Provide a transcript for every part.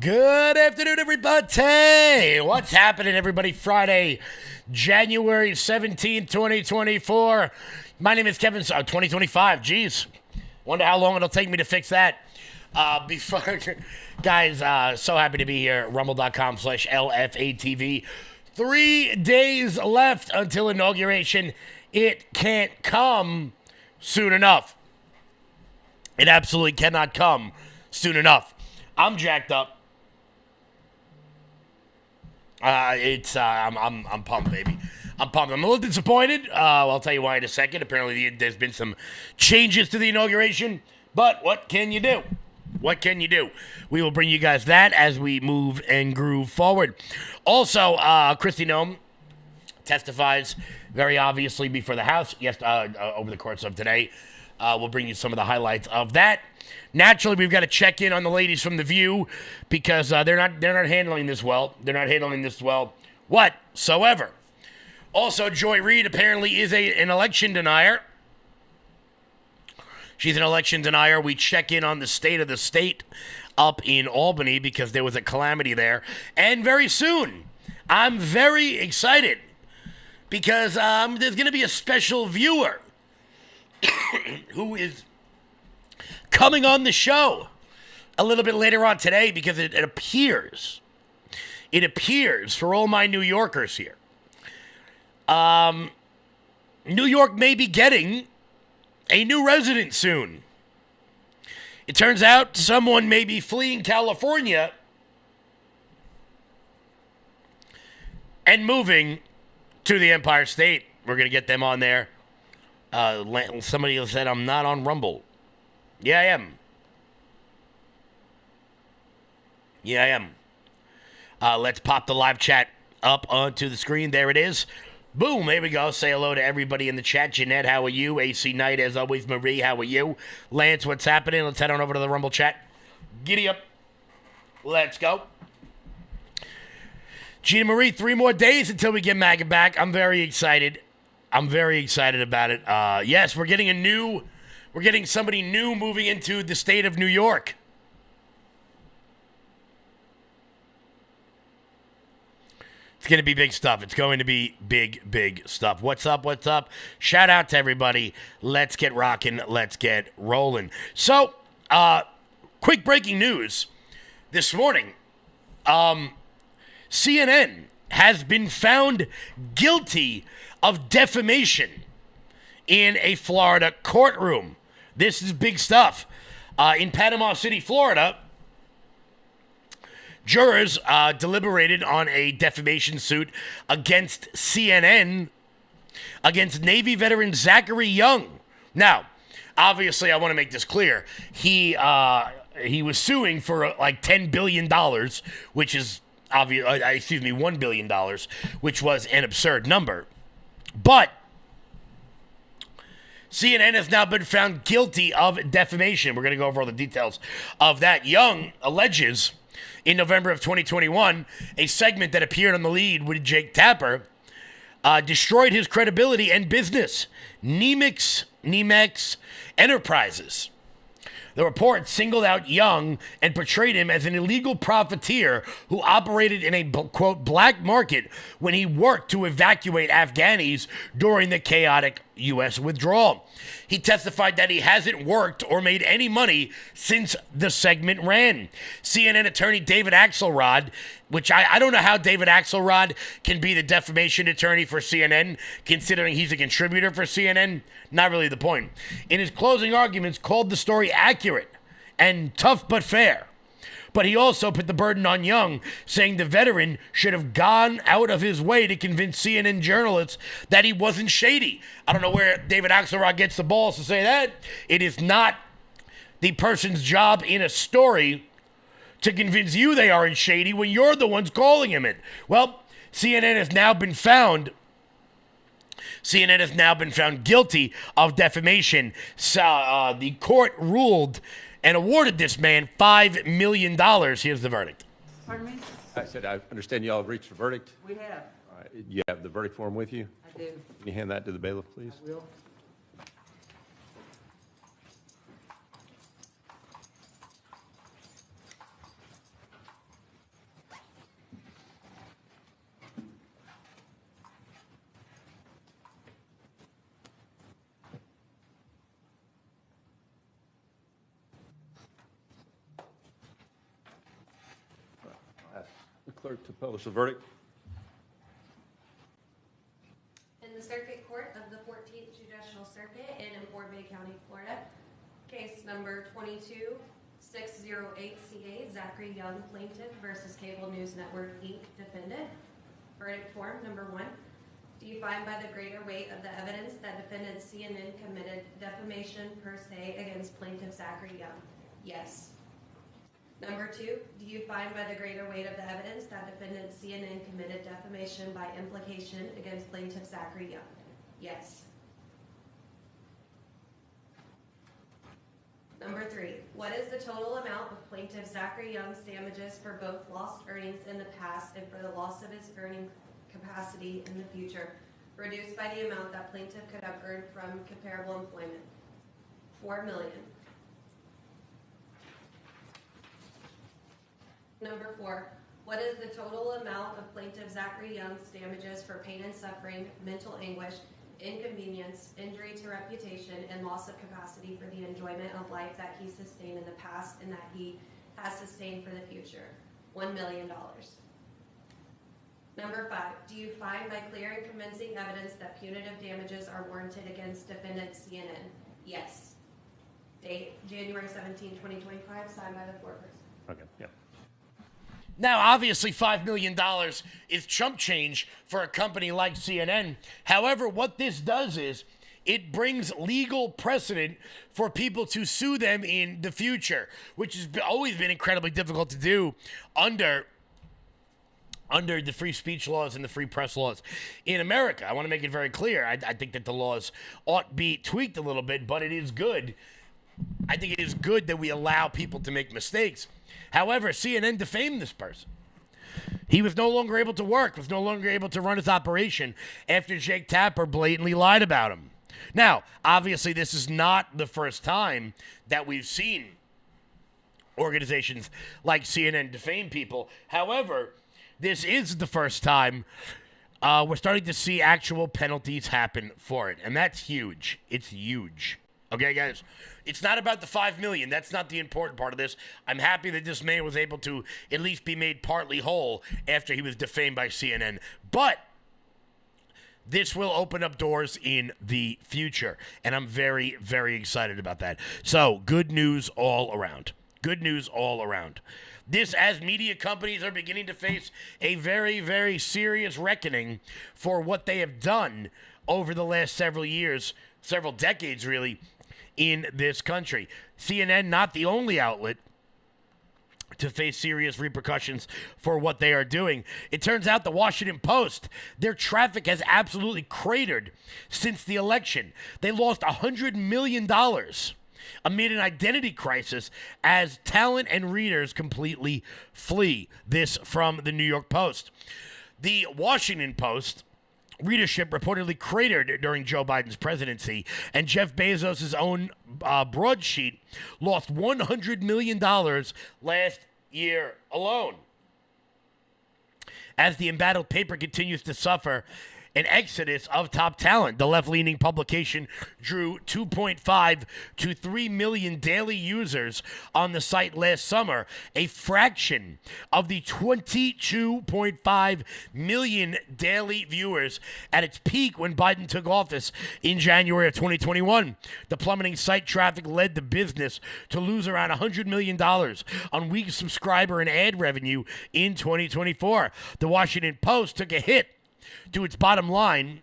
Good afternoon, everybody. What's happening, everybody? Friday, January 17th, 2024. My name is Kevin. 2025. Jeez. Wonder how long it'll take me to fix that. Guys, so happy to be here. Rumble.com/LFATV. 3 days left until inauguration. It can't come soon enough. It absolutely cannot come soon enough. I'm jacked up. I'm pumped, baby. I'm pumped. I'm a little disappointed. I'll tell you why in a second. Apparently, there's been some changes to the inauguration. But what can you do? What can you do? We will bring you guys that as we move and groove forward. Also, Kristi Noem testifies very obviously before the House over the course of today. We'll bring you some of the highlights of that. Naturally, we've got to check in on the ladies from The View because they're not handling this well. They're not handling this well whatsoever. Also, Joy Reid apparently is an election denier. She's an election denier. We check in on the state of the state up in Albany because there was a calamity there. And very soon, I'm very excited because there's going to be a special viewer who is coming on the show a little bit later on today because it appears for all my New Yorkers here, New York may be getting a new resident soon. It turns out someone may be fleeing California and moving to the Empire State. We're going to get them on there. Somebody said I'm not on Rumble. Yeah, I am. Let's pop the live chat up onto the screen. There it is. Boom, there we go. Say hello to everybody in the chat. Jeanette, how are you? AC Knight, as always. Marie, how are you? Lance, what's happening? Let's head on over to the Rumble chat. Giddy up. Let's go. Gina Marie, 3 more days until we get MAGA back. I'm very excited. I'm very excited about it. Yes, we're getting somebody new moving into the state of New York. It's going to be big stuff. It's going to be big stuff. What's up? What's up? Shout out to everybody. Let's get rocking. Let's get rolling. So, quick breaking news this morning. CNN has been found guilty of defamation in a Florida courtroom. This is big stuff. In Panama City, Florida, jurors deliberated on a defamation suit against CNN against Navy veteran Zachary Young. Now, obviously, I want to make this clear. He was suing for like $10 billion, which is $1 billion, which was an absurd number. But CNN has now been found guilty of defamation. We're going to go over all the details of that. Young alleges in November of 2021, a segment that appeared on The Lead with Jake Tapper destroyed his credibility and business. Nemex Enterprises. The report singled out Young and portrayed him as an illegal profiteer who operated in a, quote, black market when he worked to evacuate Afghanis during the chaotic U.S. withdrawal. He testified that he hasn't worked or made any money since the segment ran. CNN attorney David Axelrod, which I don't know how David Axelrod can be the defamation attorney for CNN, considering he's a contributor for CNN. Not really the point. In his closing arguments, called the story accurate and tough but fair. But he also put the burden on Young, saying the veteran should have gone out of his way to convince CNN journalists that he wasn't shady. I don't know where David Axelrod gets the balls to say that. It is not the person's job in a story to convince you they aren't shady when you're the ones calling him it. Well, CNN has now been found guilty of defamation. So, the court ruled and awarded this man $5 million. Here's the verdict. Pardon me? I said, I understand y'all have reached a verdict. We have. All right, you have the verdict form with you? I do. Can you hand that to the bailiff, please? I will. The clerk to publish the verdict. In the Circuit Court of the 14th Judicial Circuit in Fort Bay County, Florida, case number 22608CA, Zachary Young plaintiff versus Cable News Network, Inc. defendant. Verdict form number 1. Do you find by the greater weight of the evidence that defendant CNN committed defamation per se against plaintiff Zachary Young? Yes. Number 2, do you find by the greater weight of the evidence that defendant CNN committed defamation by implication against plaintiff Zachary Young? Yes. Number 3, what is the total amount of plaintiff Zachary Young's damages for both lost earnings in the past and for the loss of his earning capacity in the future, reduced by the amount that plaintiff could have earned from comparable employment? $4 million. Number 4, what is the total amount of plaintiff Zachary Young's damages for pain and suffering, mental anguish, inconvenience, injury to reputation, and loss of capacity for the enjoyment of life that he sustained in the past and that he has sustained for the future? $1 million. Number 5, do you find by clear and convincing evidence that punitive damages are warranted against defendant CNN? Yes. Date, January 17, 2025, signed by the foreperson. Okay, yeah. Now, obviously, $5 million is chump change for a company like CNN. However, what this does is it brings legal precedent for people to sue them in the future, which has always been incredibly difficult to do under the free speech laws and the free press laws in America. I want to make it very clear. I think that the laws ought be tweaked a little bit, but it is good. I think it is good that we allow people to make mistakes. However, CNN defamed this person. He was no longer able to work, was no longer able to run his operation after Jake Tapper blatantly lied about him. Now, obviously, this is not the first time that we've seen organizations like CNN defame people. However, this is the first time we're starting to see actual penalties happen for it. And that's huge. It's huge. Okay, guys? It's not about the $5 million. That's not the important part of this. I'm happy that this man was able to at least be made partly whole after he was defamed by CNN. But this will open up doors in the future. And I'm very, very excited about that. So, good news all around. Good news all around. This, as media companies are beginning to face a very, very serious reckoning for what they have done over the last several years, several decades really, in this country. CNN, not the only outlet to face serious repercussions for what they are doing. It turns out the Washington Post, their traffic has absolutely cratered since the election. They lost $100 million amid an identity crisis as talent and readers completely flee. This from the New York Post. The Washington Post readership reportedly cratered during Joe Biden's presidency, and Jeff Bezos' own broadsheet lost $100 million last year alone. As the embattled paper continues to suffer an exodus of top talent, the left-leaning publication drew 2.5 to 3 million daily users on the site last summer, a fraction of the 22.5 million daily viewers at its peak when Biden took office in January of 2021. The plummeting site traffic led the business to lose around $100 million on weak subscriber and ad revenue in 2024. The Washington Post took a hit to its bottom line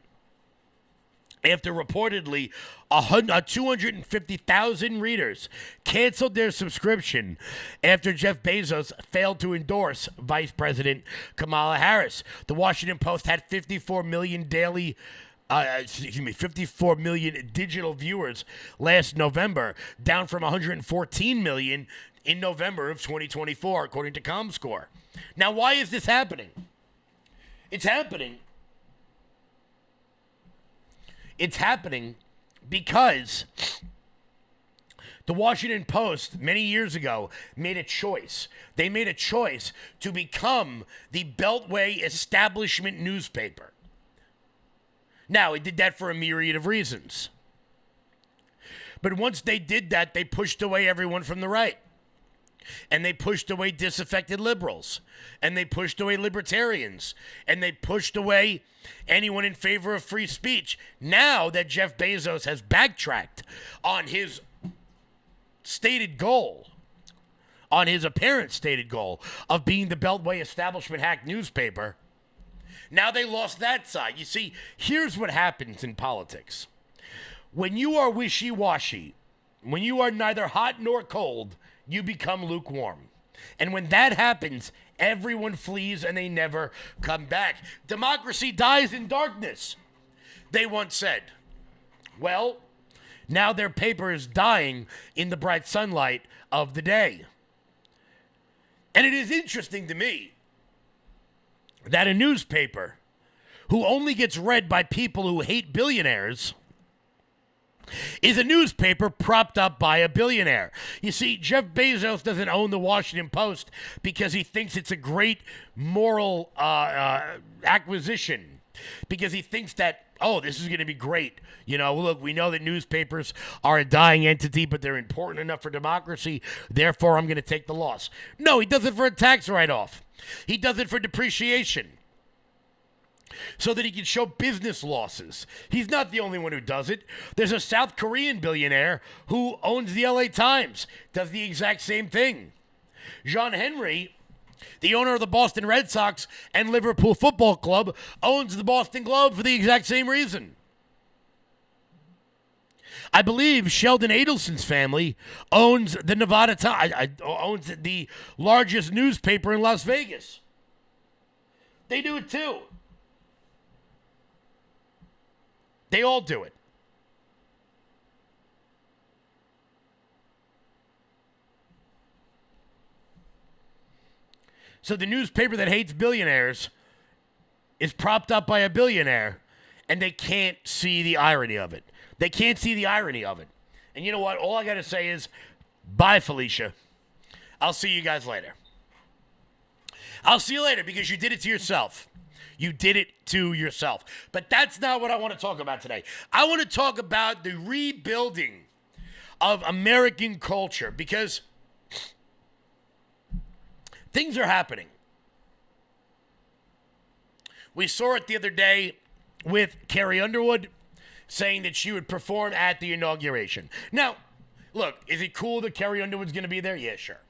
after reportedly 250,000 readers canceled their subscription after Jeff Bezos failed to endorse Vice President Kamala Harris. The Washington Post had 54 million 54 million digital viewers last November, down from 114 million in November of 2024, according to ComScore. Now, why is this happening? It's happening because the Washington Post, many years ago, made a choice. They made a choice to become the Beltway establishment newspaper. Now, it did that for a myriad of reasons. But once they did that, they pushed away everyone from the right. And they pushed away disaffected liberals. And they pushed away libertarians. And they pushed away anyone in favor of free speech. Now that Jeff Bezos has backtracked on his stated goal, on his apparent stated goal of being the Beltway establishment hack newspaper, now they lost that side. You see, here's what happens in politics. When you are wishy-washy, when you are neither hot nor cold, you become lukewarm. And when that happens, everyone flees and they never come back. Democracy dies in darkness, they once said. Well, now their paper is dying in the bright sunlight of the day. And it is interesting to me that a newspaper who only gets read by people who hate billionaires is a newspaper propped up by a billionaire. You see, Jeff Bezos doesn't own the Washington Post because he thinks it's a great moral acquisition, because he thinks that, oh, this is going to be great. You know, look, we know that newspapers are a dying entity, but they're important enough for democracy. Therefore, I'm going to take the loss. No, he does it for a tax write-off. He does it for depreciation, so that he can show business losses. He's not the only one who does it. There's a South Korean billionaire who owns the LA Times, does the exact same thing. John Henry, the owner of the Boston Red Sox and Liverpool Football Club, owns the Boston Globe for the exact same reason. I believe Sheldon Adelson's family owns the Nevada Times, owns the largest newspaper in Las Vegas. They do it too. They all do it. So the newspaper that hates billionaires is propped up by a billionaire, and they can't see the irony of it. They can't see the irony of it. And you know what? All I got to say is, bye, Felicia. I'll see you guys later. I'll see you later, because you did it to yourself. You did it to yourself. But that's not what I want to talk about today. I want to talk about the rebuilding of American culture, because things are happening. We saw it the other day with Carrie Underwood saying that she would perform at the inauguration. Now, look, is it cool that Carrie Underwood's going to be there? Yeah, sure.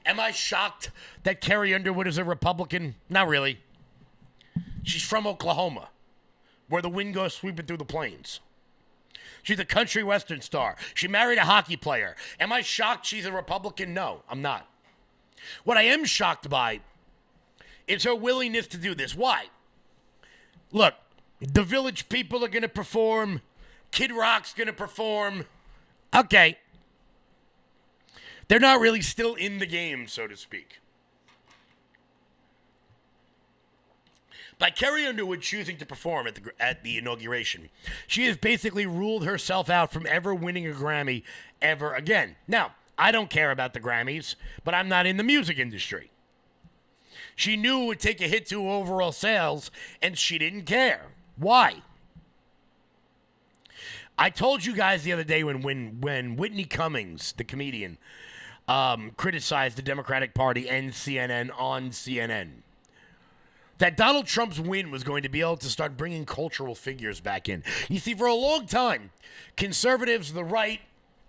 Am I shocked that Carrie Underwood is a Republican? Not really. She's from Oklahoma, where the wind goes sweeping through the plains. She's a country western star. She married a hockey player. Am I shocked she's a Republican? No, I'm not. What I am shocked by is her willingness to do this. Why? Look, the Village People are going to perform. Kid Rock's going to perform. Okay. They're not really still in the game, so to speak. By Carrie Underwood choosing to perform at the inauguration, she has basically ruled herself out from ever winning a Grammy ever again. Now, I don't care about the Grammys, but I'm not in the music industry. She knew it would take a hit to overall sales, and she didn't care. Why? I told you guys the other day when Whitney Cummings, the comedian, criticized the Democratic Party and CNN on CNN, that Donald Trump's win was going to be able to start bringing cultural figures back in. You see, for a long time, conservatives, the right,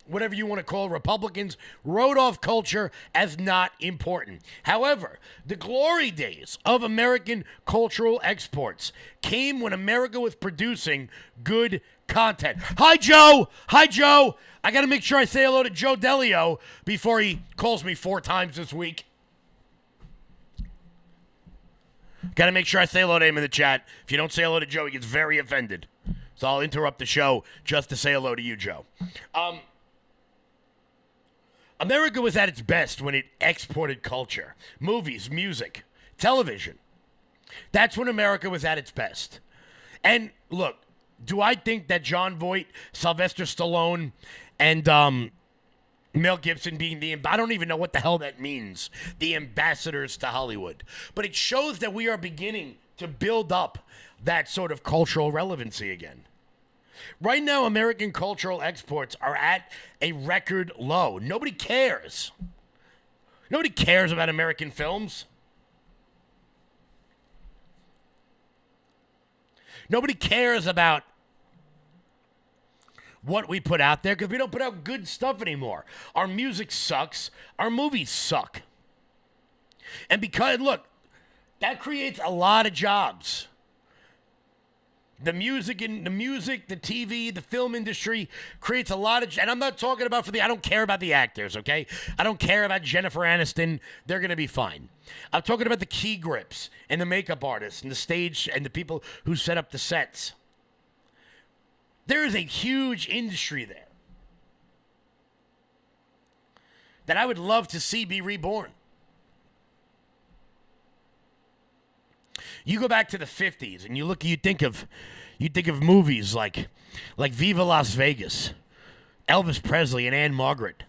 whatever you want to call Republicans, wrote off culture as not important. However, the glory days of American cultural exports came when America was producing good content. Hi, Joe. Hi, Joe. I got to make sure I say hello to Joe Delio before he calls me 4 times this week. Got to make sure I say hello to him in the chat. If you don't say hello to Joe, he gets very offended. So I'll interrupt the show just to say hello to you, Joe. America was at its best when it exported culture, movies, music, television. That's when America was at its best. And look, do I think that Jon Voight, Sylvester Stallone, and Mel Gibson being I don't even know what the hell that means, the ambassadors to Hollywood. But it shows that we are beginning to build up that sort of cultural relevancy again. Right now, American cultural exports are at a record low. Nobody cares. Nobody cares about American films. Nobody cares about what we put out there because we don't put out good stuff anymore. Our music sucks. Our movies suck. And because, look, that creates a lot of jobs. The music, the TV, the film industry creates a lot of, and I'm not talking about I don't care about the actors, okay? I don't care about Jennifer Aniston. They're going to be fine. I'm talking about the key grips and the makeup artists and the stage and the people who set up the sets. There is a huge industry there that I would love to see be reborn. You go back to the 50s and you think of movies like Viva Las Vegas, Elvis Presley and Anne Margaret.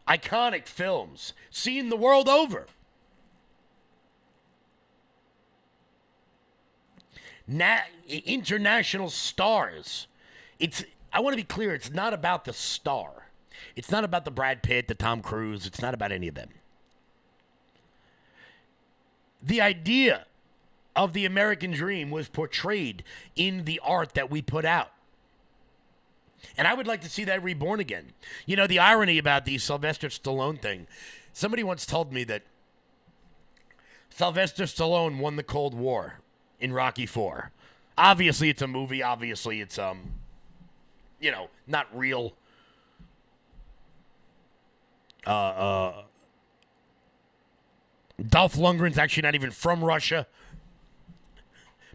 Iconic films, seen the world over. International stars. I want to be clear, it's not about the star. It's not about the Brad Pitt, the Tom Cruise. It's not about any of them. The idea of the American dream was portrayed in the art that we put out. And I would like to see that reborn again. You know, the irony about the Sylvester Stallone thing, somebody once told me that Sylvester Stallone won the Cold War in Rocky IV. Obviously, it's a movie. Obviously, it's, not real. Dolph Lundgren's actually not even from Russia.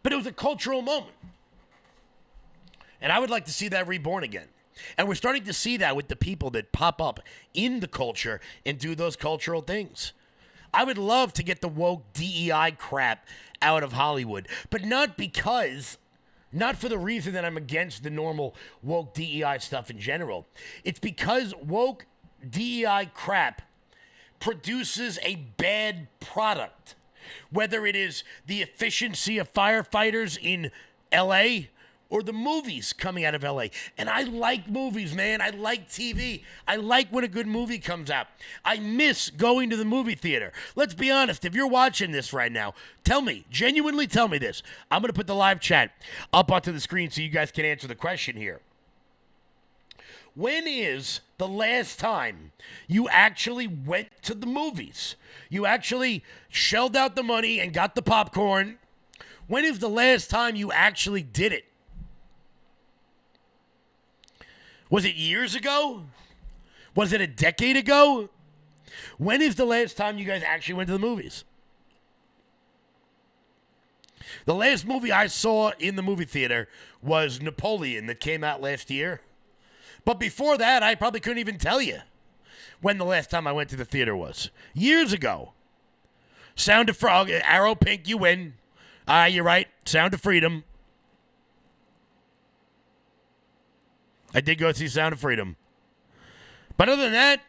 But it was a cultural moment. And I would like to see that reborn again. And we're starting to see that with the people that pop up in the culture and do those cultural things. I would love to get the woke DEI crap out of Hollywood, but not for the reason that I'm against the normal woke DEI stuff in general. It's because woke DEI crap produces a bad product. Whether it is the efficiency of firefighters in LA or the movies coming out of LA. And I like movies, man. I like TV. I like when a good movie comes out. I miss going to the movie theater. Let's be honest. If you're watching this right now, genuinely tell me this. I'm going to put the live chat up onto the screen so you guys can answer the question here. When is the last time you actually went to the movies? You actually shelled out the money and got the popcorn. When is the last time you actually did it? Was it years ago? Was it a decade ago? When is the last time you guys actually went to the movies? The last movie I saw in the movie theater was Napoleon that came out last year. But before that, I probably couldn't even tell you when the last time I went to the theater was. Years ago. Sound of Frog, Arrow Pink, you win. You're right. Sound of Freedom. I did go see Sound of Freedom. But other than that,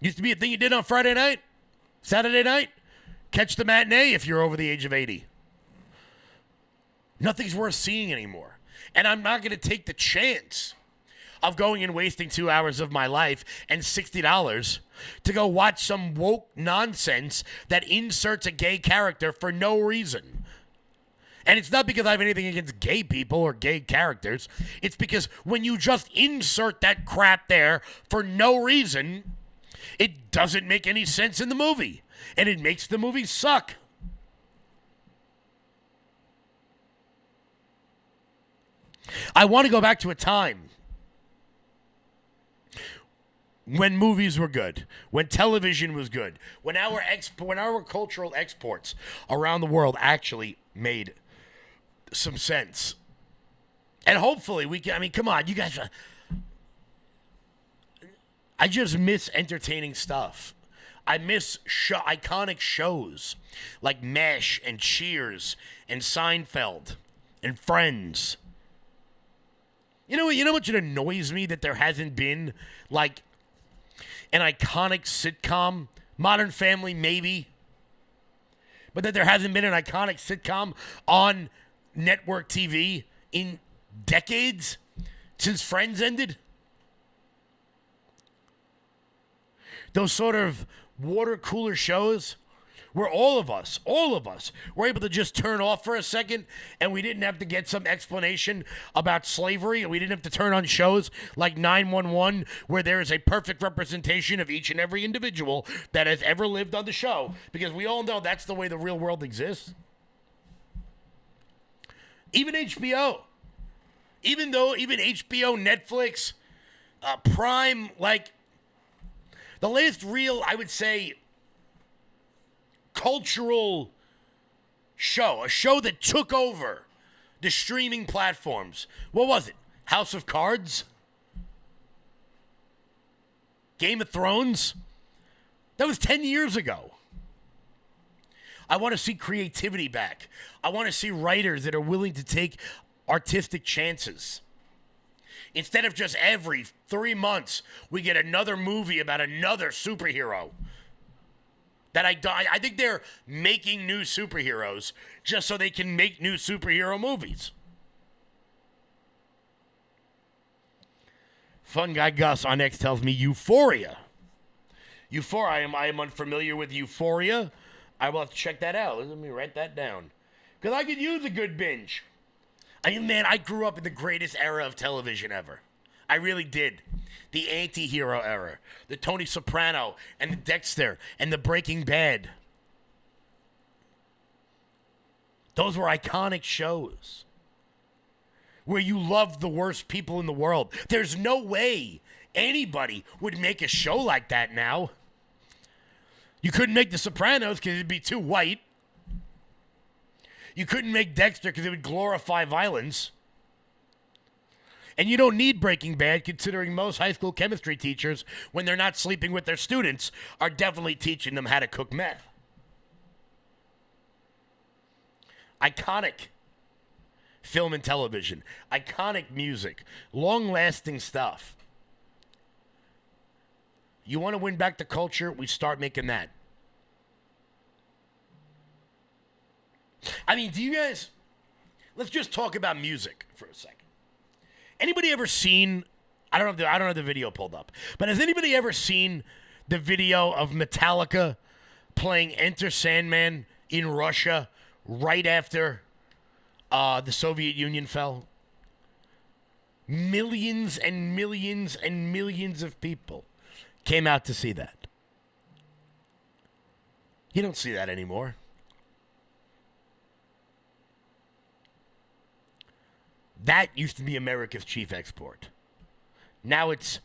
used to be a thing you did on Friday night, Saturday night. Catch the matinee if you're over the age of 80. Nothing's worth seeing anymore. And I'm not going to take the chance of going and wasting 2 hours of my life and $60 to go watch some woke nonsense that inserts a gay character for no reason. And it's not because I have anything against gay people or gay characters. It's because when you just insert that crap there for no reason, it doesn't make any sense in the movie. And it makes the movie suck. I want to go back to a time when movies were good, when television was good, when our cultural exports around the world actually made some sense. And hopefully we can, come on, you guys, I just miss entertaining stuff. I miss iconic shows like MASH and Cheers and Seinfeld and Friends. You know what annoys me? That there hasn't been like an iconic sitcom, Modern Family maybe, but that there hasn't been an iconic sitcom on network TV in decades since Friends ended. those sort of water cooler shows where all of us were able to just turn off for a second and we didn't have to get some explanation about slavery, and we didn't have to turn on shows like 911 where there is a perfect representation of each and every individual that has ever lived on the show, because we all know that's the way the real world exists. Even HBO. Even HBO, Netflix, Prime, like the latest real, I would say, cultural show, a show that took over the streaming platforms. What was it? House of Cards? Game of Thrones? That was 10 years ago. I want to see creativity back. I want to see writers that are willing to take artistic chances. Instead of just every 3 months, we get another movie about another superhero. That I think they're making new superheroes just so they can make new superhero movies. Fun guy Gus on X tells me Euphoria. I am unfamiliar with Euphoria. I will have to check that out. Let me write that down. Because I could use a good binge. I mean, man, I grew up in the greatest era of television ever. I really did. The anti-hero era. The Tony Soprano and the Dexter and the Breaking Bad. Those were iconic shows where you loved the worst people in the world. There's no way anybody would make a show like that now. You couldn't make The Sopranos because it'd be too white. You couldn't make Dexter because it would glorify violence. And you don't need Breaking Bad, considering most high school chemistry teachers, when they're not sleeping with their students, are definitely teaching them how to cook meth. Iconic film and television. Iconic music. Long-lasting stuff. You want to win back the culture? We start making that. I mean, do you guys... Let's just talk about music for a second. Anybody ever seen... I don't have the video pulled up. But has anybody ever seen the video of Metallica playing Enter Sandman in Russia right after the Soviet Union fell? Millions and millions and millions of people came out to see that. You don't see that anymore. That used to be America's chief export. Now it's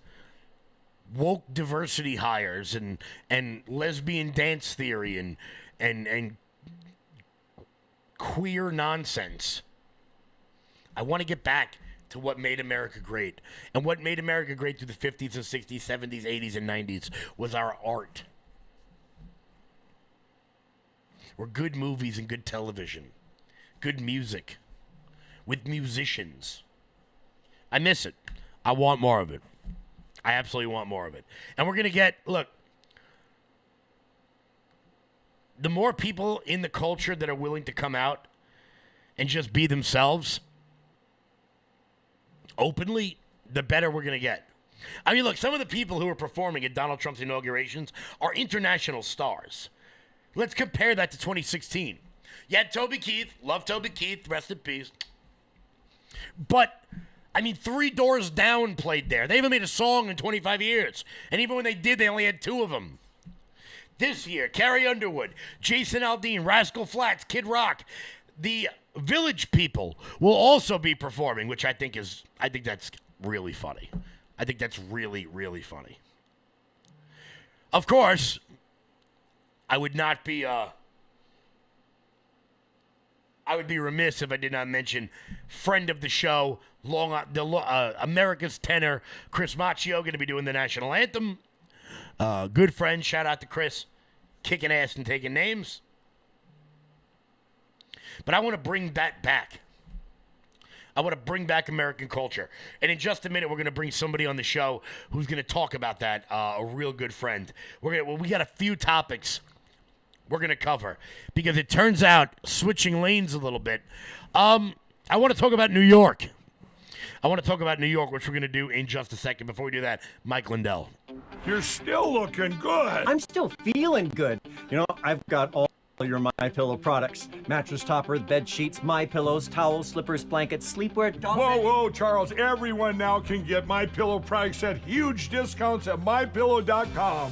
woke diversity hires and lesbian dance theory and queer nonsense. I want to get back to what made America great. And what made America great through the 50s and 60s, 70s, 80s, and 90s was our art. Were good movies and good television. Good music. With musicians. I miss it. I want more of it. I absolutely want more of it. And we're going to get, look, the more people in the culture that are willing to come out and just be themselves openly, the better we're going to get. I mean, look, some of the people who are performing at Donald Trump's inaugurations are international stars. Let's compare that to 2016. You had Toby Keith. Love Toby Keith. Rest in peace. But, I mean, Three Doors Down played there. They haven't made a song in 25 years. And even when they did, they only had 2 of them. This year, Carrie Underwood, Jason Aldean, Rascal Flatts, Kid Rock. The Village People will also be performing, which I think that's really funny. I think that's really, really funny. Of course, I would be remiss if I did not mention friend of the show, America's tenor, Chris Macchio, going to be doing the national anthem. Good friend, shout out to Chris, kicking ass and taking names. But I want to bring that back. I want to bring back American culture. And in just a minute, we're going to bring somebody on the show who's going to talk about that, a real good friend. We got a few topics we're going to cover because it turns out, switching lanes a little bit, I want to talk about New York. Which we're going to do in just a second. Before we do that, Mike Lindell. You're still looking good. I'm still feeling good. You know, I've got all your MyPillow products. Mattress topper, bed sheets, MyPillows, towels, slippers, blankets, sleepwear, dog beds. Whoa, Charles. Everyone now can get MyPillow products at huge discounts at MyPillow.com.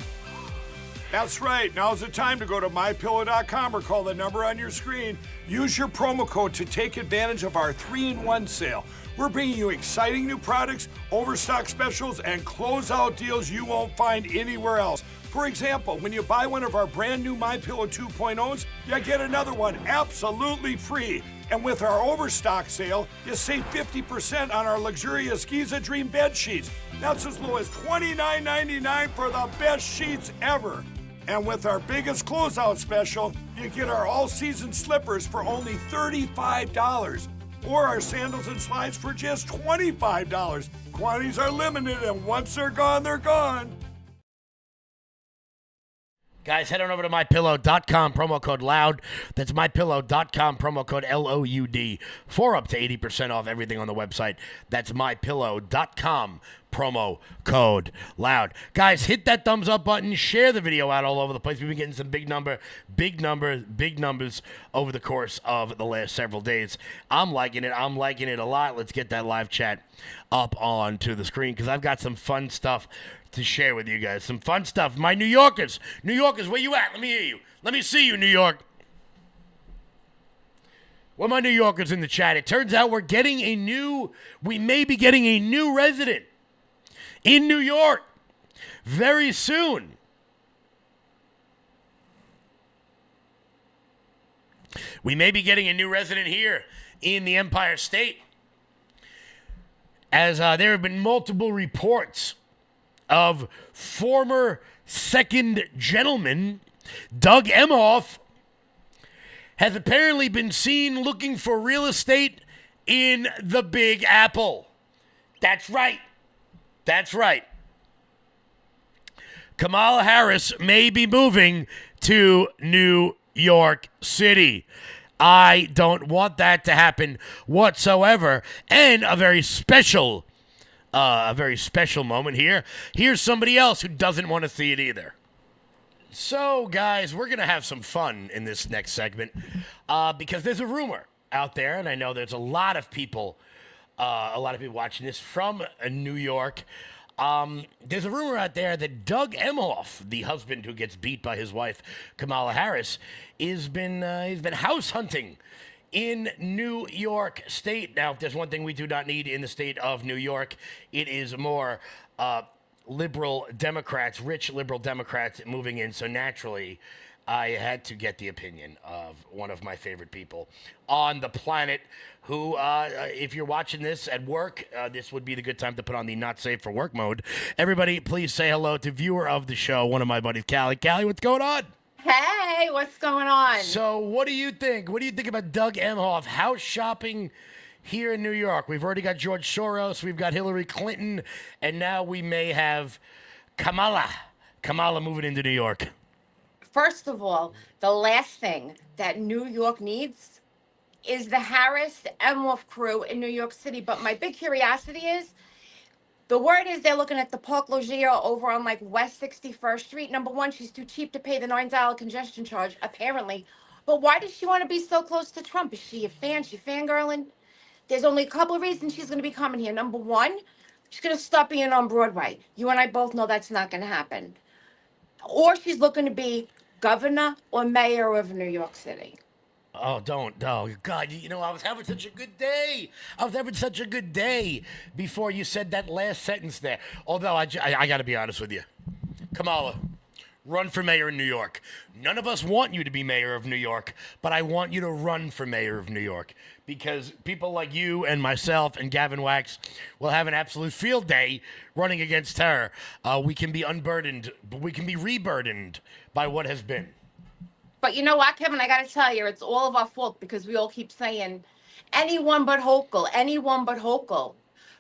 That's right. Now's the time to go to MyPillow.com or call the number on your screen. Use your promo code to take advantage of our 3-in-1 sale. We're bringing you exciting new products, overstock specials, and closeout deals you won't find anywhere else. For example, when you buy one of our brand new MyPillow 2.0s, you get another one absolutely free. And with our overstock sale, you save 50% on our luxurious Giza Dream bed sheets. That's as low as $29.99 for the best sheets ever. And with our biggest closeout special, you get our all-season slippers for only $35. Or our sandals and slides for just $25. Quantities are limited, and once they're gone, they're gone. Guys, head on over to MyPillow.com, promo code LOUD. That's MyPillow.com, promo code LOUD, for up to 80% off everything on the website. That's MyPillow.com, promo code LOUD. Guys, hit that thumbs up button. Share the video out all over the place. We've been getting some big numbers over the course of the last several days. I'm liking it a lot. Let's get that live chat up onto the screen because I've got some fun stuff to share with you guys. Some fun stuff. My New Yorkers, where you at? Let me hear you. Let me see you, New York. Well, my New Yorkers in the chat, it turns out we may be getting a new resident in New York very soon. We may be getting a new resident here in the Empire State, as there have been multiple reports of former second gentleman Doug Emhoff has apparently been seen looking for real estate in the Big Apple. That's right. Kamala Harris may be moving to New York City. I don't want that to happen whatsoever. And a very special moment here. Here's somebody else who doesn't want to see it either. So, guys, we're going to have some fun in this next segment because there's a rumor out there, and I know there's a lot of people watching this from New York. There's a rumor out there that Doug Emhoff, the husband who gets beat by his wife Kamala Harris, he's been house hunting in New York State. Now, if there's one thing we do not need in the state of New York, it is more liberal Democrats, rich liberal Democrats moving in. So naturally, I had to get the opinion of one of my favorite people on the planet who, if you're watching this at work, this would be the good time to put on the not safe for work mode. Everybody, please say hello to viewer of the show, one of my buddies, Callie. Callie, what's going on? Hey, what's going on? So what do you think? What do you think about Doug Emhoff house shopping here in New York? We've already got George Soros, we've got Hillary Clinton, and now we may have Kamala moving into New York. First of all, the last thing that New York needs is the Harris Emhoff crew in New York City. But my big curiosity is, the word is they're looking at the Park Loggia over on like West 61st Street. Number one, she's too cheap to pay the $9 congestion charge, apparently. But why does she want to be so close to Trump? Is she a fan? She fangirling? There's only a couple of reasons she's going to be coming here. Number one, she's going to stop being on Broadway. You and I both know that's not going to happen. Or she's looking to be governor or mayor of New York City. Oh, don't. Oh, God. You know, I was having such a good day before you said that last sentence there. Although, I got to be honest with you. Kamala, run for mayor in New York. None of us want you to be mayor of New York, but I want you to run for mayor of New York because people like you and myself and Gavin Wax will have an absolute field day running against her. We can be unburdened, but we can be reburdened by what has been. But you know what, Kevin? I got to tell you, it's all of our fault because we all keep saying, anyone but Hochul, anyone but Hochul.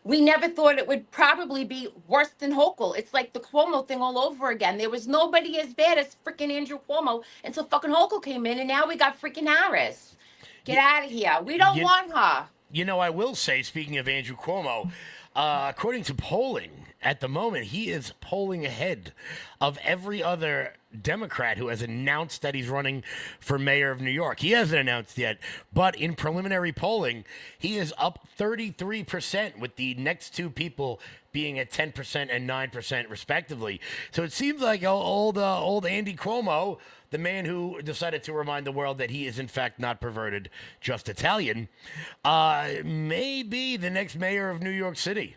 We never thought it would probably be worse than Hochul. It's like the Cuomo thing all over again. There was nobody as bad as freaking Andrew Cuomo until fucking Hochul came in, and now we got freaking Harris. Get out of here. We don't want her. You know, I will say, speaking of Andrew Cuomo, according to polling, at the moment, he is polling ahead of every other Democrat who has announced that he's running for mayor of New York. He hasn't announced yet, but in preliminary polling, he is up 33%, with the next two people being at 10% and 9% respectively. So it seems like old Andy Cuomo, the man who decided to remind the world that he is in fact not perverted, just Italian, may be the next mayor of New York City.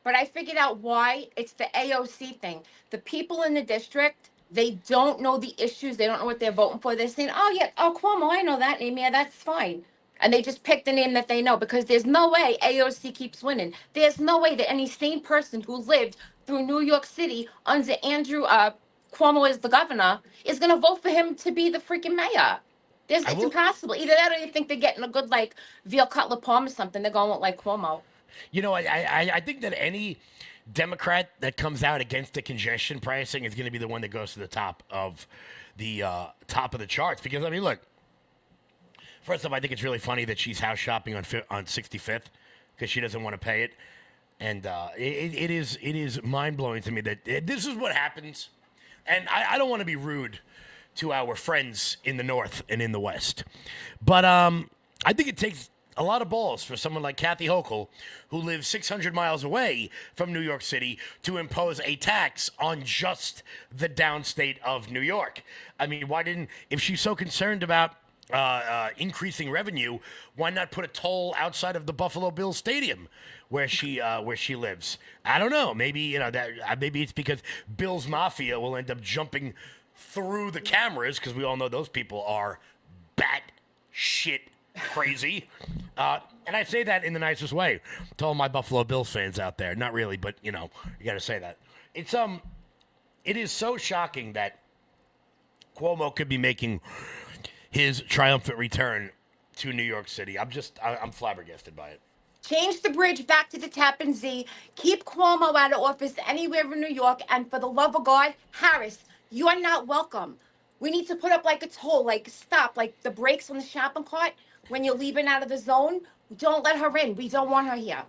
But I figured out why. It's the AOC thing. The people in the district, they don't know the issues. They don't know what they're voting for. They're saying, oh, yeah, oh, Cuomo, I know that name. Yeah, that's fine. And they just pick the name that they know, because there's no way AOC keeps winning. There's no way that any sane person who lived through New York City under Andrew Cuomo as the governor is going to vote for him to be the freaking mayor. It's impossible. Either that, or you think they're getting a good, like, veal cutlet palm or something. They're going with, like, Cuomo. You know, I think that any Democrat that comes out against the congestion pricing is going to be the one that goes to the top of the charts. Because, I mean, look, first off, I think it's really funny that she's house shopping on 65th because she doesn't want to pay it. And it is mind-blowing to me that this is what happens. And I don't want to be rude to our friends in the North and in the West. But I think it takes a lot of balls for someone like Kathy Hochul, who lives 600 miles away from New York City, to impose a tax on just the downstate of New York. I mean, if she's so concerned about increasing revenue, why not put a toll outside of the Buffalo Bills Stadium where she lives? I don't know. Maybe maybe it's because Bills Mafia will end up jumping through the cameras, because we all know those people are bat shit crazy. And I say that in the nicest way to all my Buffalo Bills fans out there. Not really, but you got to say that. It is so shocking that Cuomo could be making his triumphant return to New York City. I'm flabbergasted by it. Change the bridge back to the Tappan Zee. Keep Cuomo out of office anywhere in New York. And for the love of God, Harris, you are not welcome. We need to put up like a toll, like stop, like the brakes on the shopping cart when you're leaving out of the zone. Don't let her in. We don't want her here.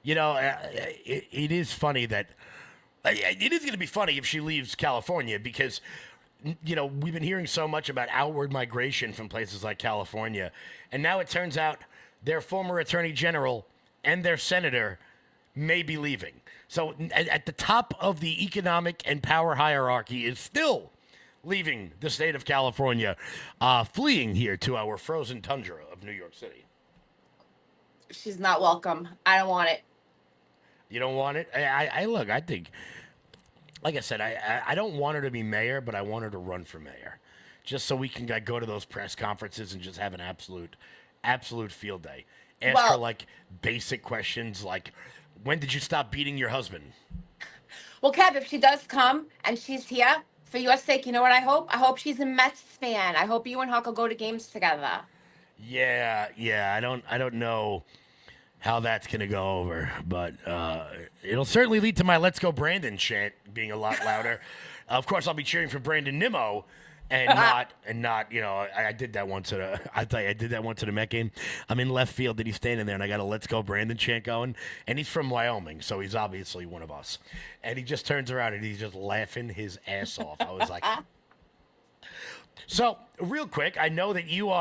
It is funny that it is going to be funny if she leaves California, because we've been hearing so much about outward migration from places like California, and now it turns out their former attorney general and their senator may be leaving. So at the top of the economic and power hierarchy is still leaving the state of California, fleeing here to our frozen tundra of New York City. She's not welcome. I don't want it. You don't want it? I think, like I said, I don't want her to be mayor, but I want her to run for mayor, just so we can go to those press conferences and just have an absolute field day. Ask her like basic questions like, when did you stop beating your husband? Well, Kev, if she does come and she's here, for your sake, you know what I hope? I hope she's a Mets fan. I hope you and Huck will go to games together. Yeah. I don't know how that's gonna go over, but it'll certainly lead to my "Let's Go Brandon" chant being a lot louder. Of course, I'll be cheering for Brandon Nimmo, and not. I did that once I did that once at a Met game. I'm in left field, and he's standing there, and I got a "Let's Go Brandon" chant going, and he's from Wyoming, so he's obviously one of us. And he just turns around and he's just laughing his ass off. I was like. So, real quick, I know that you're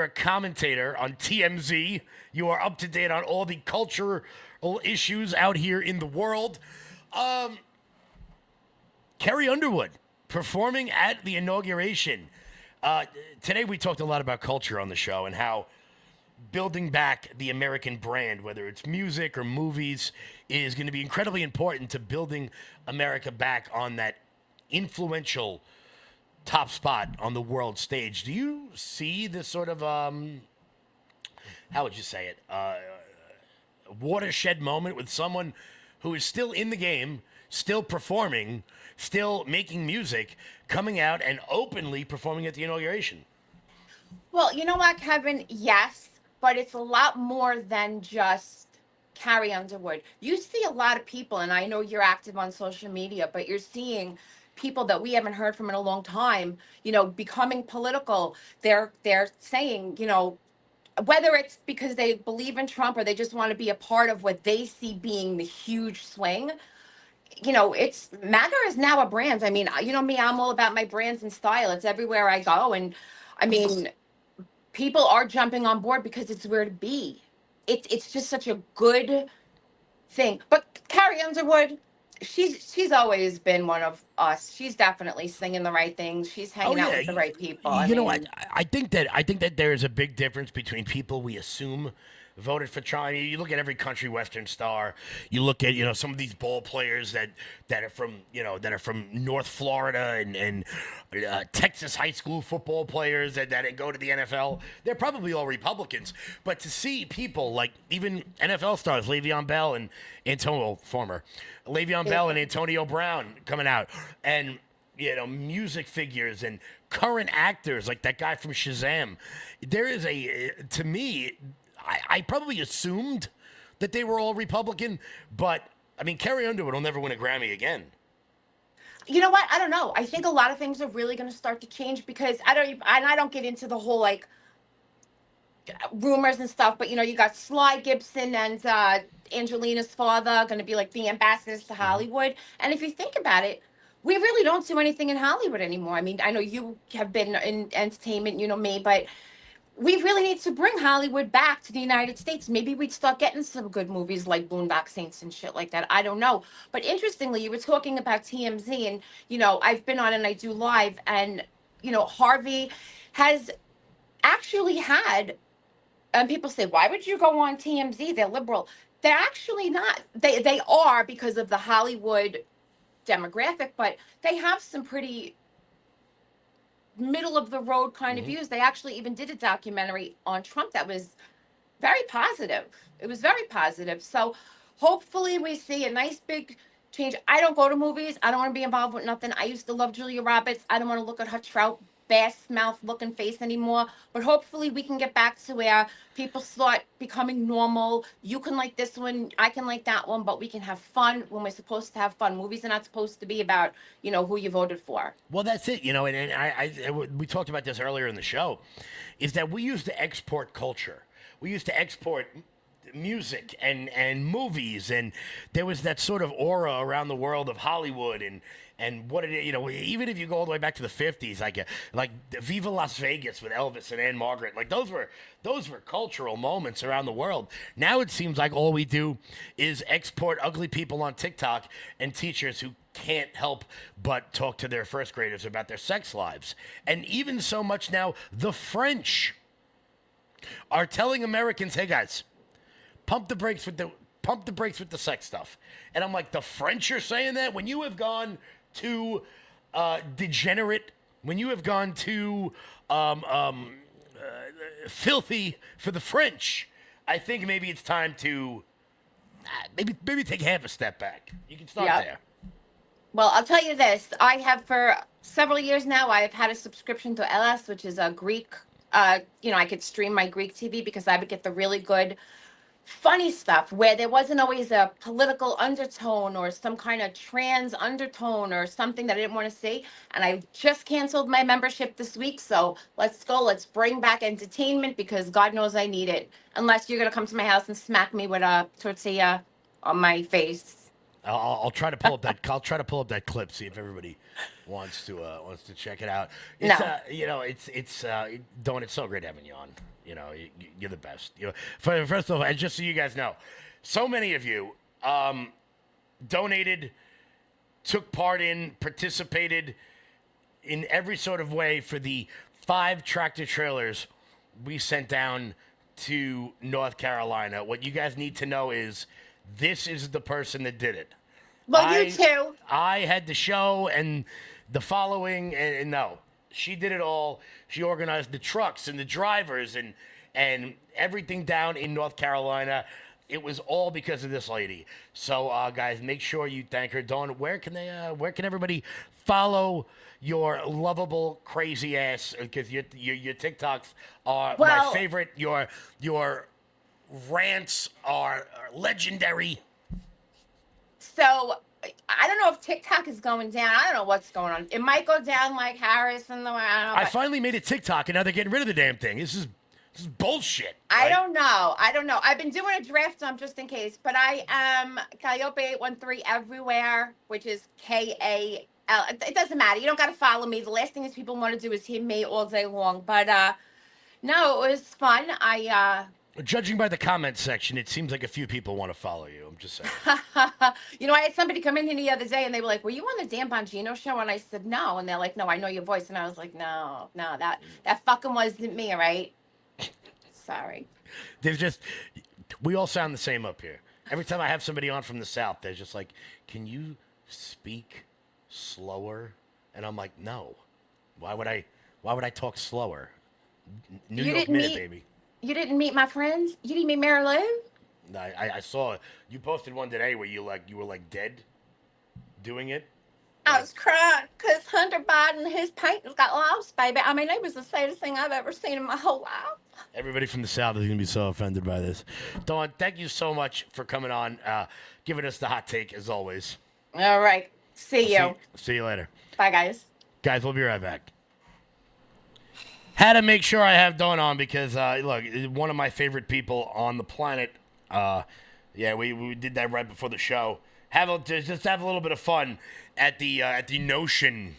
a commentator on TMZ. You are up to date on all the cultural issues out here in the world. Carrie Underwood performing at the inauguration. Today we talked a lot about culture on the show and how building back the American brand, whether it's music or movies, is going to be incredibly important to building America back on that influential top spot on the world stage. Do you see this sort of, how would you say it, watershed moment with someone who is still in the game, still performing, still making music, coming out and openly performing at the inauguration? Well, you know what, Kevin? Yes, but it's a lot more than just Carrie Underwood. You see a lot of people, and I know you're active on social media, but you're seeing people that we haven't heard from in a long time, becoming political. They're saying, whether it's because they believe in Trump or they just want to be a part of what they see being the huge swing, it's MAGA is now a brand. I mean, you know me, I'm all about my brands and style. It's everywhere I go. And I mean, people are jumping on board because it's where to be. It's just such a good thing. But Carrie Underwood, she's always been one of us. She's definitely singing the right things. She's hanging out with the right people. I think that there is a big difference between people we assume voted for Trump. You look at every country western star. You look at some of these ball players that are from North Florida and Texas high school football players that go to the NFL. They're probably all Republicans. But to see people like even NFL stars, Le'Veon Bell and Bell and Antonio Brown coming out, and music figures and current actors like that guy from Shazam. There is to me, I probably assumed that they were all Republican, but I mean, Carrie Underwood will never win a Grammy again. You know what? I don't know. I think a lot of things are really going to start to change because I don't get into the whole like rumors and stuff, but you got Sly Gibson and Angelina's father going to be like the ambassadors to Hollywood. And if you think about it, we really don't do anything in Hollywood anymore. I mean, I know you have been in entertainment, you know me, but we really need to bring Hollywood back to the United States. Maybe we'd start getting some good movies like Boondock Saints and shit like that. I don't know. But interestingly, you were talking about TMZ, and, I've been on and I do live, and, Harvey has actually had, and people say, why would you go on TMZ? They're liberal. They're actually not. They are because of the Hollywood demographic, but they have some pretty middle of the road kind of views. They actually even did a documentary on Trump that was very positive. It was very positive. So hopefully we see a nice big change. I don't go to movies. I don't want to be involved with nothing. I used to love Julia Roberts. I don't want to look at her trout bass mouth looking face anymore. But hopefully we can get back to where people start becoming normal. You can like this one, I can like that one, but we can have fun when we're supposed to have fun. Movies are not supposed to be about, who you voted for. Well, that's it, and we talked about this earlier in the show, is that we used to export culture. We used to export music and movies, and there was that sort of aura around the world of Hollywood and what it is, even if you go all the way back to the 50s, like Viva Las Vegas with Elvis and Anne Margaret, like those were cultural moments around the world. Now it seems like all we do is export ugly people on TikTok and teachers who can't help but talk to their first graders about their sex lives. And even so much now, the French are telling Americans, hey guys, pump the brakes with the sex stuff. And I'm like, the French are saying that? When you have gone to degenerate, when you have gone to filthy for the French, I think maybe it's time to maybe take half a step back. You can start there. Well, I'll tell you this. I have for several years now, I've had a subscription to LS, which is a Greek, I could stream my Greek TV because I would get the really good funny stuff where there wasn't always a political undertone or some kind of trans undertone or something that I didn't want to see. And I just canceled my membership this week. So let's go. Let's bring back entertainment because God knows I need it. Unless you're going to come to my house and smack me with a tortilla on my face. I'll try to pull up that. I'll try to pull up that clip. See if everybody wants to check it out. It's Dawn. It's so great having you on. You're the best. First of all, and just so you guys know, so many of you donated, took part in, participated in every sort of way for the 5 tractor trailers we sent down to North Carolina. What you guys need to know is this is the person that did it. Well, you too. I had the show and the following, and no, she did it all. She organized the trucks and the drivers and everything down in North Carolina. It was all because of this lady. So, guys, make sure you thank her. Dawn, where can everybody follow your lovable, crazy ass? Because your TikToks are my favorite. Your rants are legendary. So I don't know if TikTok is going down. I don't know what's going on. It might go down like Harris and the. I finally made a TikTok, and now they're getting rid of the damn thing. This is This is bullshit. I right? don't know. I don't know. I've been doing a draft dump just in case, but I am Calliope 813 everywhere, which is KAL. It doesn't matter. You don't got to follow me. The last thing these people want to do is hear me all day long. But no, it was fun. Judging by the comment section, it seems like a few people want to follow you. I'm just saying. You know, I had somebody come in here the other day and they were like, "Were you on the Dan Bongino show?" And I said, "No." And they're like, "No, I know your voice." And I was like, "No, that fucking wasn't me, all right?" Sorry. There's just, we all sound the same up here. Every time I have somebody on from the South, they're just like, "Can you speak slower?" And I'm like, "No. Why would I talk slower? New You York didn't Minute, meet- baby." You didn't meet my friends? You didn't meet Mary Lou? I saw you posted one today where you were like dead doing it. I was crying because Hunter Biden, his paintings got lost, baby. I mean, it was the saddest thing I've ever seen in my whole life. Everybody from the South is going to be so offended by this. Dawn, thank you so much for coming on, giving us the hot take as always. All right. See you. See you later. Bye, guys. Guys, we'll be right back. Had to make sure I have Dawn on because, look, one of my favorite people on the planet. Yeah, we did that right before the show. Just have a little bit of fun at the notion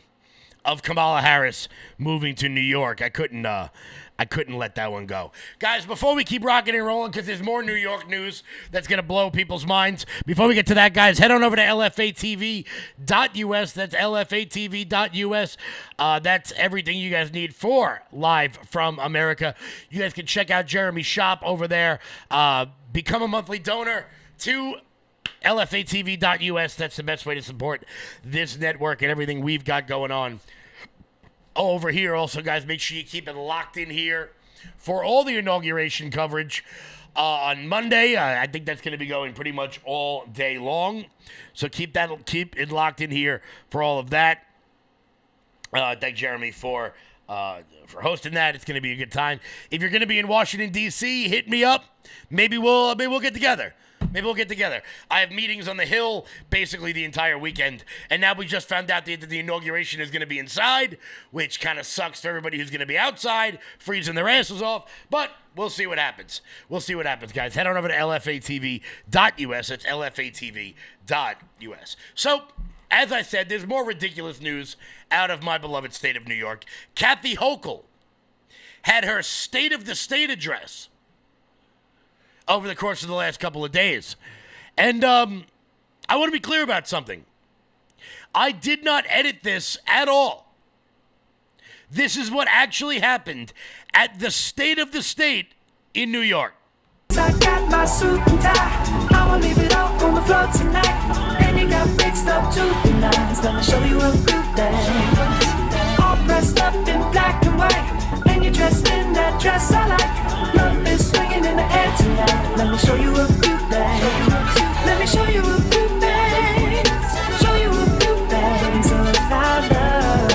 of Kamala Harris moving to New York. I couldn't let that one go. Guys, before we keep rocking and rolling, because there's more New York news that's going to blow people's minds. Before we get to that, guys, head on over to lfatv.us. That's lfatv.us. That's everything you guys need for Live from America. You guys can check out Jeremy's shop over there. Become a monthly donor to lfatv.us. That's the best way to support this network and everything we've got going on over here. Also, guys, make sure you keep it locked in here for all the inauguration coverage on Monday. I think that's going to be going pretty much all day long. So keep it locked in here for all of that. Thank Jeremy for hosting that. It's going to be a good time. If you're going to be in Washington, D.C., hit me up. Maybe we'll get together. I have meetings on the Hill basically the entire weekend. And now we just found out that the inauguration is going to be inside, which kind of sucks for everybody who's going to be outside, freezing their asses off. But we'll see what happens. Guys. Head on over to lfatv.us. It's lfatv.us. So, as I said, there's more ridiculous news out of my beloved state of New York. Kathy Hochul had her State of the State address over the course of the last couple of days. And I want to be clear about something. I did not edit this at all. This is what actually happened at the State of the State in New York. I got my suit and tie. I'ma leave it all on the floor tonight. And you got mixed up to the nines. Let me show you a good thing. All dressed up in black and white. And you're dressed in that dress I like. Love is swinging in the air tonight. Let me show you a good thing. Let me show you a good thing. Show you a good thing. So about love.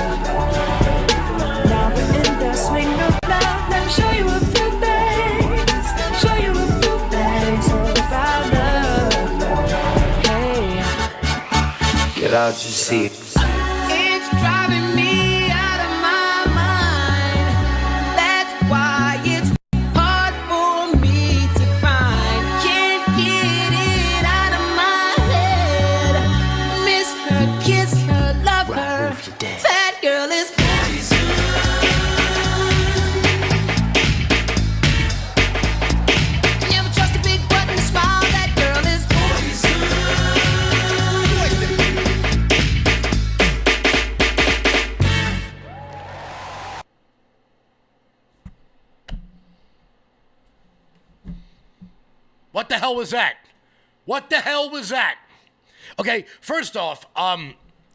Now we're in the swing of love. Let me show you a few things. Show you a few things. So about love. Hey, Get out your seat. it's driving me out of my mind. That's why it's hard for me to find. Can't get it out of my head. Miss her, kiss her, love her. That girl is never trust a big button to smile. That girl is What the hell was that? Okay, first off,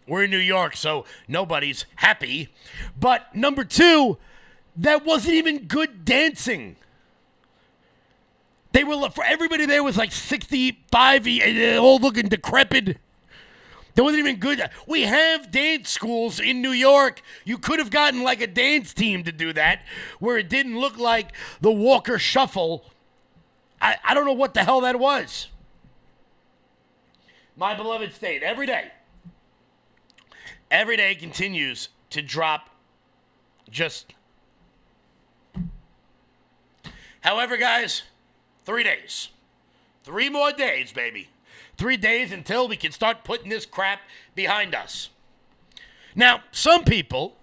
we're in New York, so nobody's happy. But number two, that wasn't even good dancing. They were, for everybody there was like 65, all looking decrepit. That wasn't even good. We have dance schools in New York. You could have gotten like a dance team to do that, where it didn't look like the Walker Shuffle. I don't know what the hell that was. My beloved state, every day continues to drop just However, guys, 3 days. 3 more days, baby. 3 days until we can start putting this crap behind us. Now, some people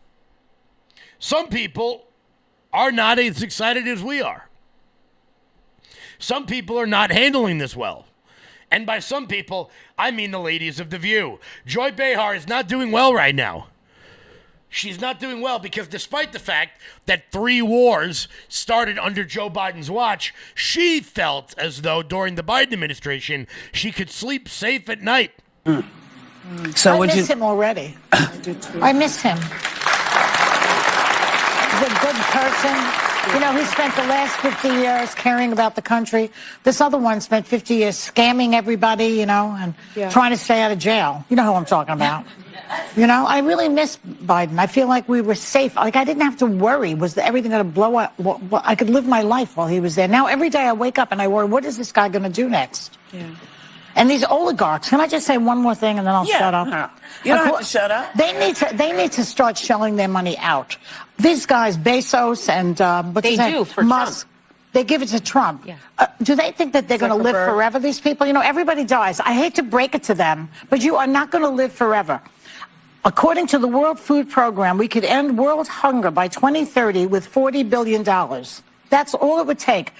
are not as excited as we are. Some people are not handling this well. And by some people, I mean the ladies of The View. Joy Behar is not doing well right now. She's not doing well because despite the fact that 3 wars started under Joe Biden's watch, she felt as though during the Biden administration, she could sleep safe at night. So I miss him already. I miss him. He's a good person. You know, he spent the last 50 years caring about the country. This other one spent 50 years scamming everybody, you know, and trying to stay out of jail. You know who I'm talking about. You know, I really miss Biden. I feel like we were safe. Like, I didn't have to worry. Was everything going to blow up? Well, I could live my life while he was there. Now, every day I wake up and I worry, what is this guy going to do next? Yeah. And these oligarchs, can I just say one more thing and then I'll shut up? No. You don't have to shut up. They need to start shelling their money out. These guys, Bezos and Musk, they give it to Trump. Yeah. Do they think that they're going to live forever, these people? You know, everybody dies. I hate to break it to them, but you are not going to live forever. According to the World Food Program, we could end world hunger by 2030 with $40 billion. That's all it would take.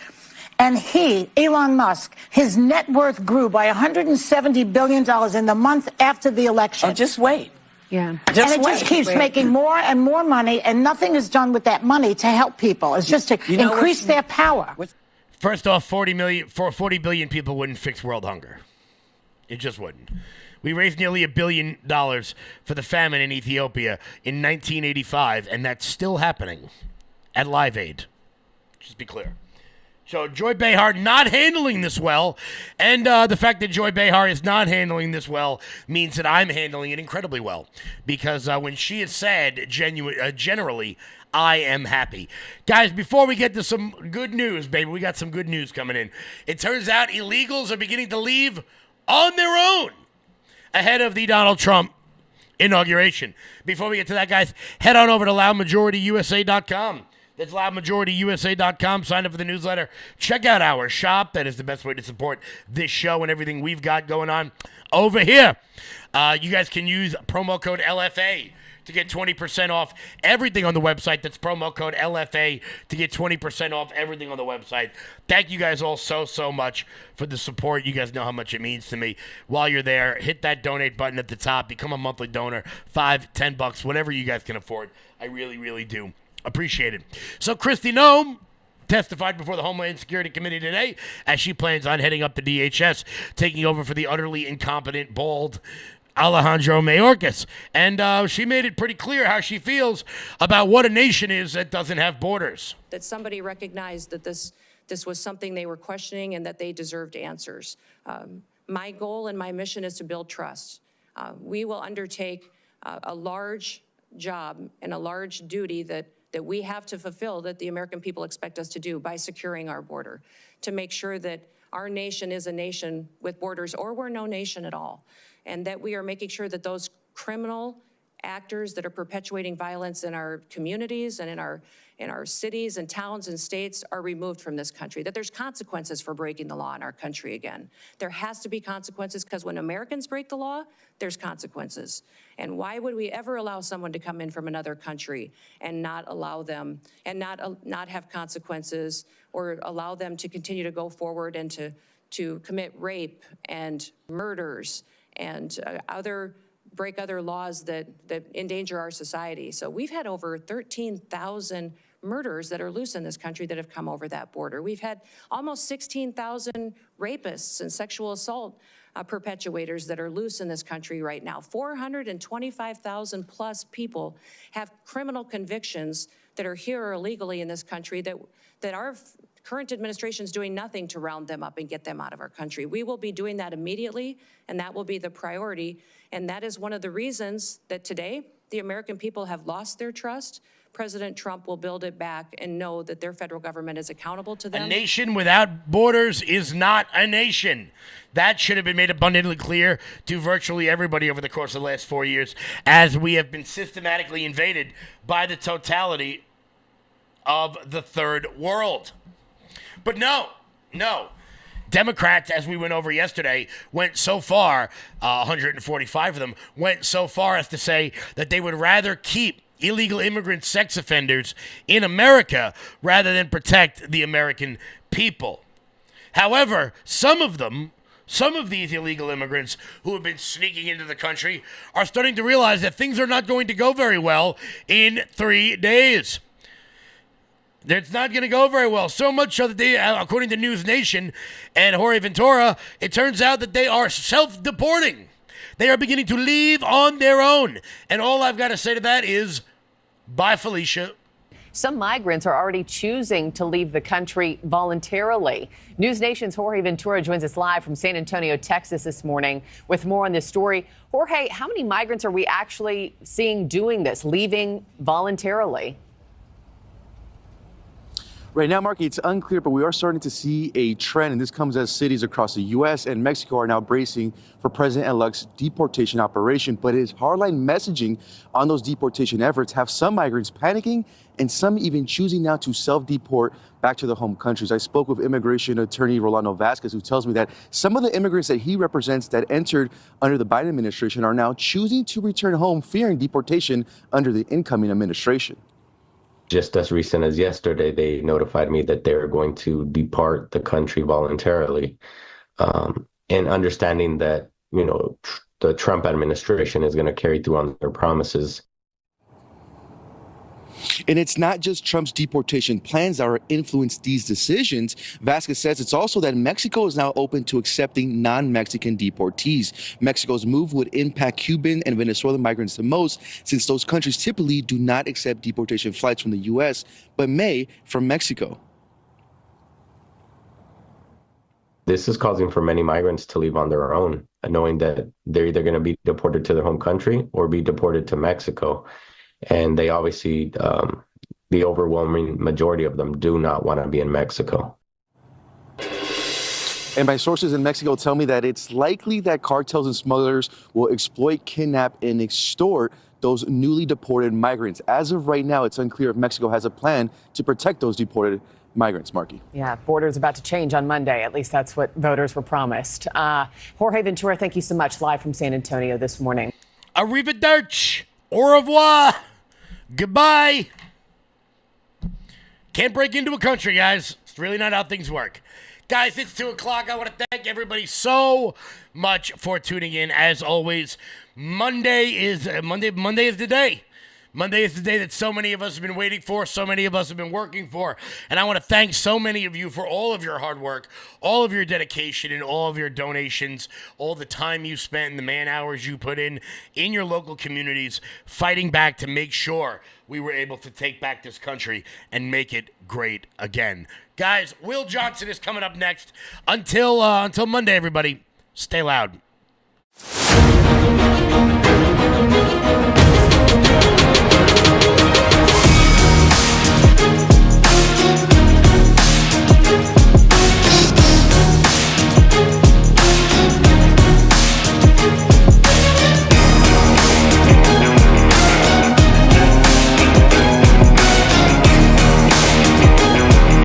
And he, Elon Musk, his net worth grew by $170 billion in the month after the election. Oh, just wait. Yeah. Just keeps making more and more money, and nothing is done with that money to help people. It's just to increase their power. First off, 40 billion people wouldn't fix world hunger. It just wouldn't. We raised nearly $1 billion for the famine in Ethiopia in 1985, and that's still happening at Live Aid. Just be clear. So Joy Behar not handling this well, and the fact that Joy Behar is not handling this well means that I'm handling it incredibly well. Because when she is sad, generally, I am happy. Guys, before we get to some good news, baby, we got some good news coming in. It turns out illegals are beginning to leave on their own ahead of the Donald Trump inauguration. Before we get to that, guys, head on over to loudmajorityusa.com. That's loudmajorityusa.com. Sign up for the newsletter. Check out our shop. That is the best way to support this show and everything we've got going on over here. You guys can use promo code LFA to get 20% off everything on the website. That's promo code LFA to get 20% off everything on the website. Thank you guys all so much for the support. You guys know how much it means to me. While you're there, hit that donate button at the top. Become a monthly donor. $5, $10, whatever you guys can afford. I really do appreciate it. So Kristi Noem testified before the Homeland Security Committee today as she plans on heading up the DHS, taking over for the utterly incompetent, bald Alejandro Mayorkas. And she made it pretty clear how she feels about what a nation is that doesn't have borders. That somebody recognized that this was something they were questioning and that they deserved answers. My goal and my mission is to build trust. We will undertake a large job and a large duty that we have to fulfill, that the American people expect us to do by securing our border, to make sure that our nation is a nation with borders, or we're no nation at all, and that we are making sure that those criminal actors that are perpetuating violence in our communities and in our cities and towns and states are removed from this country, that there's consequences for breaking the law in our country again. There has to be consequences, because when Americans break the law, there's consequences. And why would we ever allow someone to come in from another country and not allow them, and not have consequences, or allow them to continue to go forward and to commit rape and murders and break other laws that endanger our society. So we've had over 13,000 murders that are loose in this country that have come over that border. We've had almost 16,000 rapists and sexual assault perpetuators that are loose in this country right now. 425,000 plus people have criminal convictions that are here illegally in this country that our current administration is doing nothing to round them up and get them out of our country. We will be doing that immediately, and that will be the priority. And that is one of the reasons that today the American people have lost their trust. President Trump will build it back and know that their federal government is accountable to them. A nation without borders is not a nation. That should have been made abundantly clear to virtually everybody over the course of the last 4 years, as we have been systematically invaded by the totality of the third world. But no. Democrats, as we went over yesterday, went so far, 145 of them, went so far as to say that they would rather keep illegal immigrant sex offenders in America rather than protect the American people. However, some of these illegal immigrants who have been sneaking into the country are starting to realize that things are not going to go very well in 3 days. It's not going to go very well. So much so that they, according to News Nation and Jorge Ventura, it turns out that they are self-deporting. They are beginning to leave on their own. And all I've got to say to that is, bye, Felicia. Some migrants are already choosing to leave the country voluntarily. News Nation's Jorge Ventura joins us live from San Antonio, Texas this morning with more on this story. Jorge, how many migrants are we actually seeing doing this, leaving voluntarily? Right now, Marky, it's unclear, but we are starting to see a trend, and this comes as cities across the U.S. and Mexico are now bracing for President-elect's deportation operation. But his hardline messaging on those deportation efforts have some migrants panicking and some even choosing now to self-deport back to their home countries. I spoke with immigration attorney Rolando Vasquez, who tells me that some of the immigrants that he represents that entered under the Biden administration are now choosing to return home, fearing deportation under the incoming administration. Just as recent as yesterday, they notified me that they were going to depart the country voluntarily, and understanding that, the Trump administration is going to carry through on their promises. And it's not just Trump's deportation plans that are influenced these decisions. Vasquez says it's also that Mexico is now open to accepting non-Mexican deportees. Mexico's move would impact Cuban and Venezuelan migrants the most, since those countries typically do not accept deportation flights from the U.S., but may from Mexico. This is causing for many migrants to leave on their own, knowing that they're either going to be deported to their home country or be deported to Mexico. And they obviously, the overwhelming majority of them do not want to be in Mexico. And my sources in Mexico tell me that it's likely that cartels and smugglers will exploit, kidnap, and extort those newly deported migrants. As of right now, it's unclear if Mexico has a plan to protect those deported migrants, Marky. Yeah, border's about to change on Monday. At least that's what voters were promised. Jorge Ventura, thank you so much, live from San Antonio this morning. Arrivederci. Au revoir. Goodbye. Can't break into a country, guys. It's really not how things work. Guys, it's 2 o'clock. I want to thank everybody so much for tuning in. As always, Monday is the day. Monday is the day that so many of us have been waiting for, so many of us have been working for. And I want to thank so many of you for all of your hard work, all of your dedication, and all of your donations, all the time you spent and the man hours you put in your local communities, fighting back to make sure we were able to take back this country and make it great again. Guys, Will Johnson is coming up next. Until Monday, everybody, stay loud.